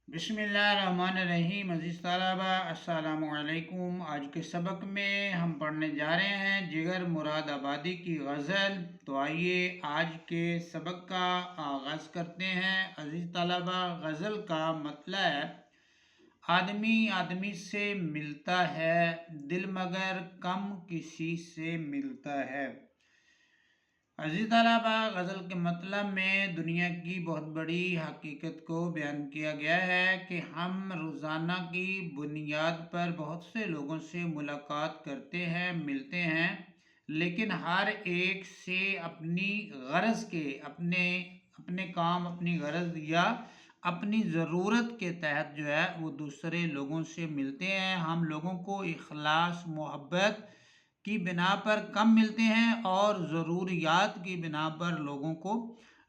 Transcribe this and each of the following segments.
बिस्मिल्लाहिर्रहमानिर्रहीम। अज़ीज़ तलबा अस्सलामु अलैकुम। आज के सबक में हम पढ़ने जा रहे हैं जिगर मुराद आबादी की गज़ल। तो आइए आज के सबक का आगाज़ करते हैं। अज़ीज़ तलबा, गज़ल का मतलब है आदमी आदमी से मिलता है, दिल मगर कम किसी से मिलता है। अज़ीज़ तलबा, गज़ल के मतलब में दुनिया की बहुत बड़ी हकीकत को बयान किया गया है कि हम रोज़ाना की बुनियाद पर बहुत से लोगों से मुलाकात करते हैं, मिलते हैं, लेकिन हर एक से अपनी गरज के अपने अपने काम, अपनी गरज या अपनी ज़रूरत के तहत जो है वो दूसरे लोगों से मिलते हैं। हम लोगों को इखलास, मोहब्बत की बिना पर कम मिलते हैं और ज़रूरियात की बिना पर लोगों को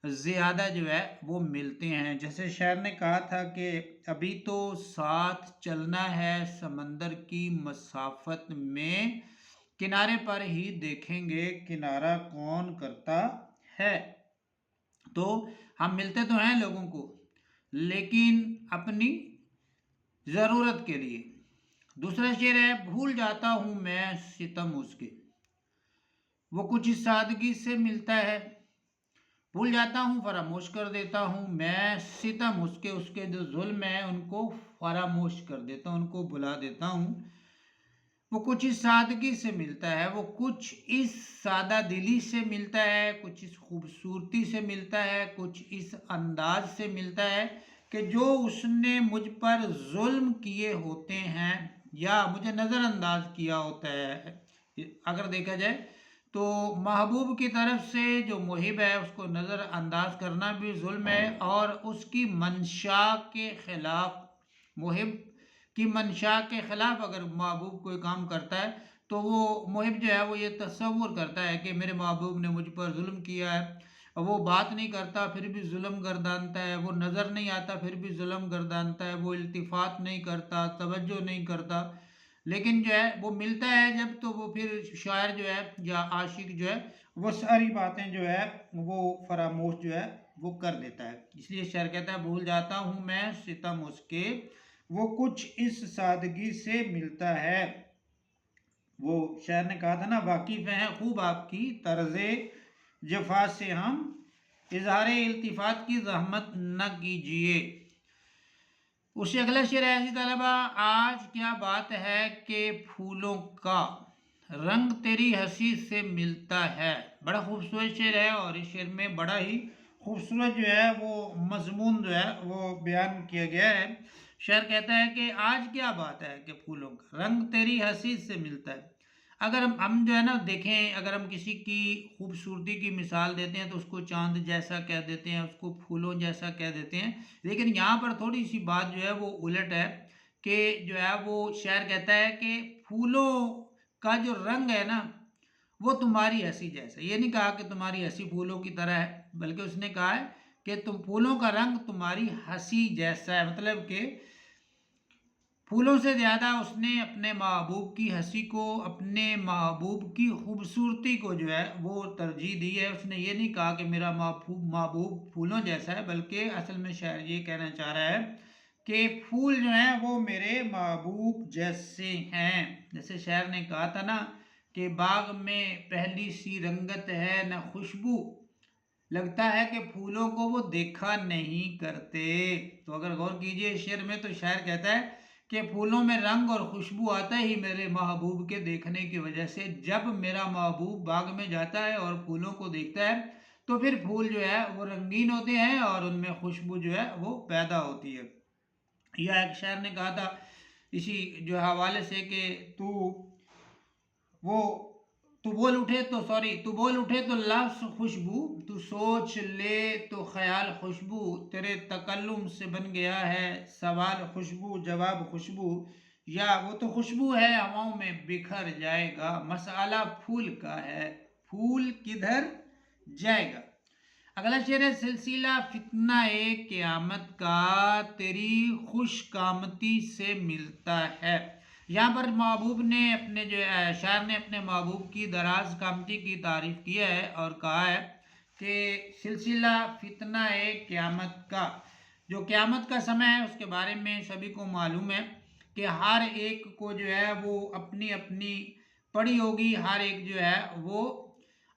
ज़्यादा जो है वो मिलते हैं। जैसे शायर ने कहा था कि अभी तो साथ चलना है समंदर की मसाफत में, किनारे पर ही देखेंगे किनारा कौन करता है। तो हम मिलते तो हैं लोगों को, लेकिन अपनी ज़रूरत के लिए। दूसरा शेर है, भूल जाता हूँ मैं सितम उसके, वो कुछ इस सादगी से मिलता है। भूल जाता हूँ, फरामोश कर देता हूँ मैं सितम उसके, उसके जो जुल्म है उनको फरामोश कर देता हूँ, उनको भुला देता हूँ। वो कुछ इस सादगी से मिलता है, वो कुछ इस सादा दिली से मिलता है, कुछ इस खूबसूरती से मिलता है, कुछ इस अंदाज से मिलता है कि जो उसने मुझ पर जुल्म किए होते हैं या मुझे नज़रअंदाज किया होता है। अगर देखा जाए तो महबूब की तरफ से जो मुहिब है उसको नज़रअंदाज करना भी जुल्म है, और उसकी मंशा के खिलाफ, मुहिब की मंशा के खिलाफ अगर महबूब कोई काम करता है तो वो मुहिब जो है वो ये तसव्वुर करता है कि मेरे महबूब ने मुझ पर जुल्म किया है। वो बात नहीं करता फिर भी जुल्म गर्दानता है, वो नज़र नहीं आता फिर भी जुल्म गर्दानता है, वो इल्तिफात नहीं करता, तवज्जो नहीं करता, लेकिन जो है वो मिलता है जब, तो वो फिर शायर जो है या आशिक जो है वो सारी बातें जो है वो फरामोश जो है वो कर देता है। इसलिए शायर कहता है, भूल जाता हूँ मैं सितम उसके, वो कुछ इस सादगी से मिलता है। वो शायर ने कहा था ना, वाकिफ हैं खूब आपकी तर्ज़े जफा से, हम इजहार इल्तिफात की जहमत न कीजिए। उससे अगला शेर है, ऐसी तलबा, आज क्या बात है कि फूलों का रंग तेरी हंसी से मिलता है। बड़ा खूबसूरत शेर है और इस शेर में बड़ा ही खूबसूरत जो है वो मजमून जो है वो बयान किया गया है। शेर कहता है कि आज क्या बात है कि फूलों का रंग तेरी हंसी से मिलता है। अगर हम जो है ना देखें, अगर हम किसी की खूबसूरती की मिसाल देते हैं तो उसको चांद जैसा कह देते हैं, उसको फूलों जैसा कह देते हैं, लेकिन यहाँ पर थोड़ी सी बात जो है वो उलट है कि जो है वो शायर कहता है कि फूलों का जो रंग है ना वो तुम्हारी हंसी जैसा। ये नहीं कहा कि तुम्हारी हंसी फूलों की तरह है, बल्कि उसने कहा है कि तुम फूलों का रंग तुम्हारी हंसी जैसा है। मतलब कि फूलों से ज़्यादा उसने अपने महबूब की हंसी को, अपने महबूब की खूबसूरती को जो है वो तरजीह दी है। उसने ये नहीं कहा कि मेरा महबूब फूलों जैसा है, बल्कि असल में शायर ये कहना चाह रहा है कि फूल जो हैं वो मेरे महबूब जैसे हैं। जैसे शायर ने कहा था ना कि बाग में पहली सी रंगत है न खुशबू, लगता है कि फूलों को वो देखा नहीं करते। तो अगर गौर कीजिए शेर में, तो शायर कहता है कि फूलों में रंग और खुशबू आता ही मेरे महबूब के देखने की वजह से। जब मेरा महबूब बाग में जाता है और फूलों को देखता है तो फिर फूल जो है वो रंगीन होते हैं और उनमें खुशबू जो है वो पैदा होती है। या एक शायर ने कहा था इसी जो हवाले से कि वो तू बोल उठे तो लफ्ज़ खुशबू, तू सोच ले तो ख्याल खुशबू, तेरे तकल्लुम से बन गया है सवाल खुशबू जवाब खुशबू, या वो तो खुशबू है हवाओं में बिखर जाएगा, मसाला फूल का है फूल किधर जाएगा। अगला शेर है, सिलसिला फितना ए क़यामत का तेरी खुश कामती से मिलता है। यहाँ पर महबूब ने अपने जो शायर ने अपने महबूब की दराज कामती की तारीफ किया है और कहा है कि सिलसिला फितना ए क़यामत का, जो क़यामत का समय है उसके बारे में सभी को मालूम है कि हर एक को जो है वो अपनी अपनी पड़ी होगी, हर एक जो है वो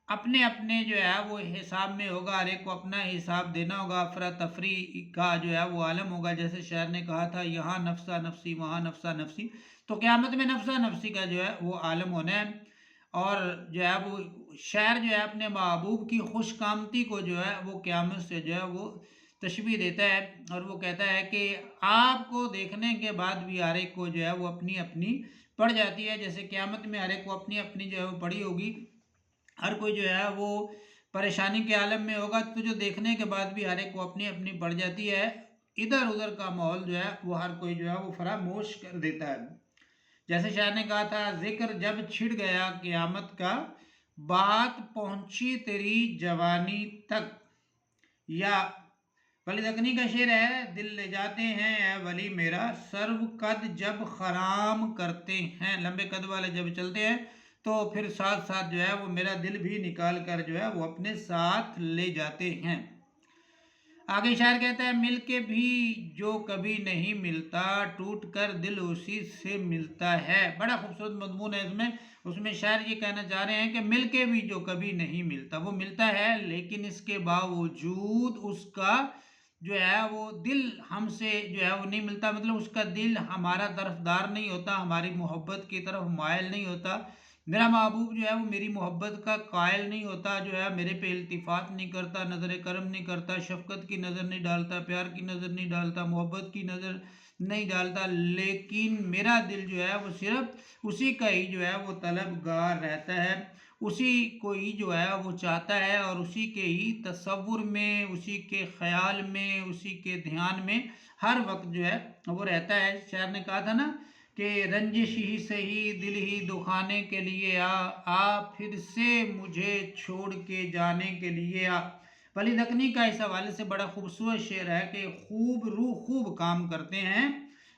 अपने अपने जो है वो हिसाब में होगा, हर एक को अपना हिसाब देना होगा। अफरा तफरी का जो है वो आलम होगा। जैसे शायर ने कहा था, यहाँ नफ्सा नफसी वहाँ नफ्सा नफसी, तो क़यामत में नफ्सा नफसी का जो है वो आलम होना है। और जो है वो शायर जो है अपने महबूब की खुशकामती को जो है वो क़यामत से जो है वो तशबीह देता है, और वो कहता है कि आपको देखने के बाद भी हर एक को जो है वो अपनी अपनी पड़ जाती है। जैसे क़यामत में हर एक को अपनी अपनी जो है वो पड़ी होगी, हर कोई जो है वो परेशानी के आलम में होगा, तो जो देखने के बाद भी हर एक को अपनी अपनी पड़ जाती है। इधर उधर का माहौल जो है वो हर कोई जो है वो फरामोश कर देता है। जैसे शायर ने कहा था, जिक्र जब छिड़ गया क़यामत का, बात पहुंची तेरी जवानी तक। या वली दकनी का शेर है, दिल ले जाते हैं ए वली मेरा, सर्व कद जब खराम करते हैं। लंबे कद वाले जब चलते हैं तो फिर साथ साथ जो है वो मेरा दिल भी निकाल कर जो है वो अपने साथ ले जाते हैं। आगे शायर कहता है, मिल के भी जो कभी नहीं मिलता, टूट कर दिल उसी से मिलता है। बड़ा खूबसूरत मजमून है इसमें। उसमें शायर ये कहना चाह रहे हैं कि मिल के भी जो कभी नहीं मिलता, वो मिलता है लेकिन इसके बावजूद उसका जो है वो दिल हमसे जो है वो नहीं मिलता। मतलब उसका दिल हमारा तरफदार नहीं होता, हमारी मोहब्बत की तरफ मायल नहीं होता। मेरा महबूब जो है वो मेरी मोहब्बत का कायल नहीं होता, जो है मेरे पे इल्तिफात नहीं करता, नज़र करम नहीं करता, शफकत की नज़र नहीं डालता, प्यार की नज़र नहीं डालता, मोहब्बत की नज़र नहीं डालता। लेकिन मेरा दिल जो है वो सिर्फ उसी का ही जो है वो तलबगार रहता है, उसी को ही जो है वो चाहता है, और उसी के ही तसव्वुर में, उसी के ख्याल में, उसी के ध्यान में हर वक्त जो है वो रहता है। शायर ने कहा था ना कि रंजिश ही सही दिल ही दुखाने के लिए आ फिर से मुझे छोड़ के जाने के लिए आ। वली दकनी का इस हवाले से बड़ा खूबसूरत शेर है कि खूब रूह खूब काम करते हैं,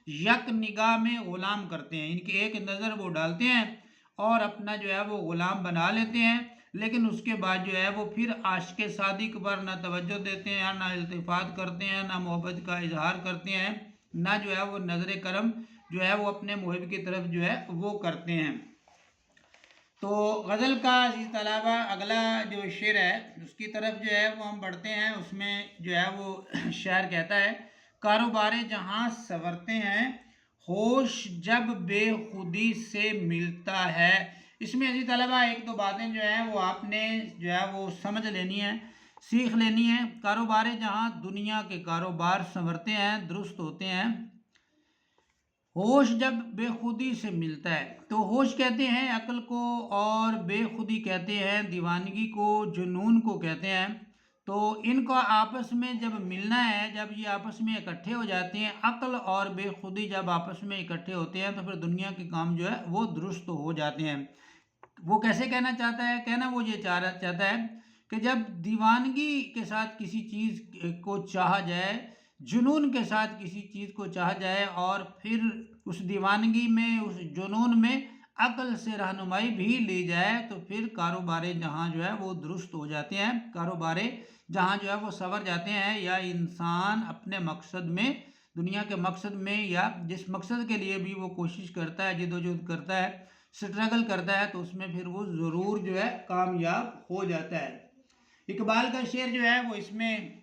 यक निगाह में गुलाम करते हैं। इनकी एक नज़र वो डालते हैं और अपना जो है वो गुलाम बना लेते हैं, लेकिन उसके बाद जो है वो फिर आशिक़ सादिक पर ना तवज्जो देते हैं, ना इल्तिफात करते हैं, ना मोहब्बत का इजहार करते हैं, ना जो है वो नज़र करम जो है वो अपने मुहिब की तरफ जो है वो करते हैं। तो गज़ल का इस तलाबा अगला जो शेर है उसकी तरफ जो है वो हम बढ़ते हैं। उसमें जो है वो शायर कहता है, कारोबारे जहाँ संवरते हैं, होश जब बेखुदी से मिलता है। इसमें अजीज तलबा एक दो बातें जो है वो आपने जो है वो समझ लेनी है, सीख लेनी है। कारोबारे जहाँ दुनिया के कारोबार संवरते हैं, दुरुस्त होते हैं। होश जब बेखुदी से मिलता है, तो होश कहते हैं अक्ल को, और बेखुदी कहते हैं दीवानगी को, जुनून को कहते हैं। तो इनका आपस में जब मिलना है, जब ये आपस में इकट्ठे हो जाते हैं, अक्ल और बेखुदी जब आपस में इकट्ठे होते हैं, तो फिर दुनिया के काम जो है वो दुरुस्त हो जाते हैं। वो कैसे कहना चाहता है, कहना वो ये चाहता है कि जब दीवानगी के साथ किसी चीज़ को चाहा जाए, जुनून के साथ किसी चीज़ को चाहा जाए, और फिर उस दीवानगी में, उस जुनून में अक्ल से रहनुमाई भी ली जाए, तो फिर कारोबारे जहाँ जो है वो दुरुस्त हो जाते हैं, कारोबारे जहाँ जो है वो संवर जाते हैं। या इंसान अपने मकसद में, दुनिया के मकसद में, या जिस मकसद के लिए भी वो कोशिश करता है, जिद्दोजहद करता है, स्ट्रगल करता है, तो उसमें फिर वो ज़रूर जो है कामयाब हो जाता है। इकबाल का शेर जो है वो इसमें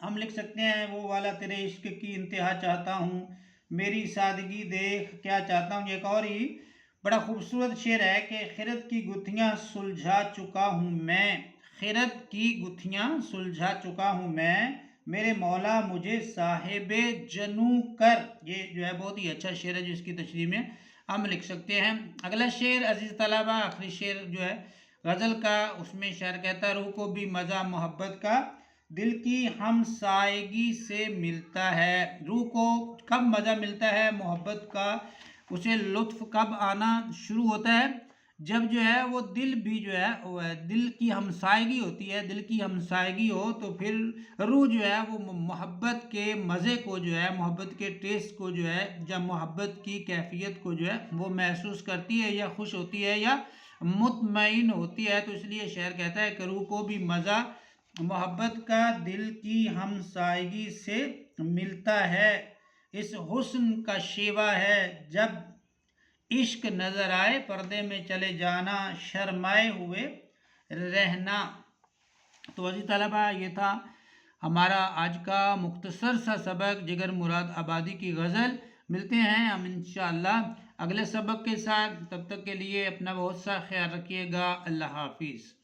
हम लिख सकते हैं, वो वाला तेरे इश्क की इंतहा चाहता हूँ, मेरी सादगी देख क्या चाहता हूँ। एक और ही बड़ा खूबसूरत शेर है कि खिरत की गुत्थियाँ सुलझा चुका हूँ मैं, खिरत की गुत्थियाँ सुलझा चुका हूँ मैं, मेरे मौला मुझे साहिबे जनू कर। ये जो है बहुत ही अच्छा शेर है, जिसकी तशरीह में हम लिख सकते हैं। अगला शेर अजीज़ तलबा, आखिरी शेर जो है गज़ल का, उसमें शायर कहता, रूह को भी मज़ा मोहब्बत का, दिल की हमसायगी से मिलता है। रूह को कब मज़ा मिलता है मोहब्बत का, उसे लुत्फ़ कब आना शुरू होता है, जब जो है वो दिल भी जो है वो दिल की हमसायगी होती है। दिल की हमसायगी हो तो फिर रूह जो है वो मोहब्बत के मज़े को जो है, मोहब्बत के टेस्ट को जो है, जब मोहब्बत की कैफियत को जो है वो महसूस करती है, या खुश होती है, या मुतमईन होती है। तो इसलिए शायर कहता है कि रूह को भी मज़ा मोहब्बत का, दिल की हमसायगी से ملتا ہے، اس حسن کا شیوا ہے جب عشق نظر آئے پردے میں چلے جانا، شرمائے ہوئے رہنا۔ تو عزیز طلبہ، یہ تھا ہمارا آج کا مختصر سا سبق جگر مراد آبادی کی غزل۔ ملتے ہیں ہم انشاءاللہ اگلے سبق کے ساتھ، تب تک کے لیے اپنا بہت سا خیال رکھیے گا۔ اللہ حافظ۔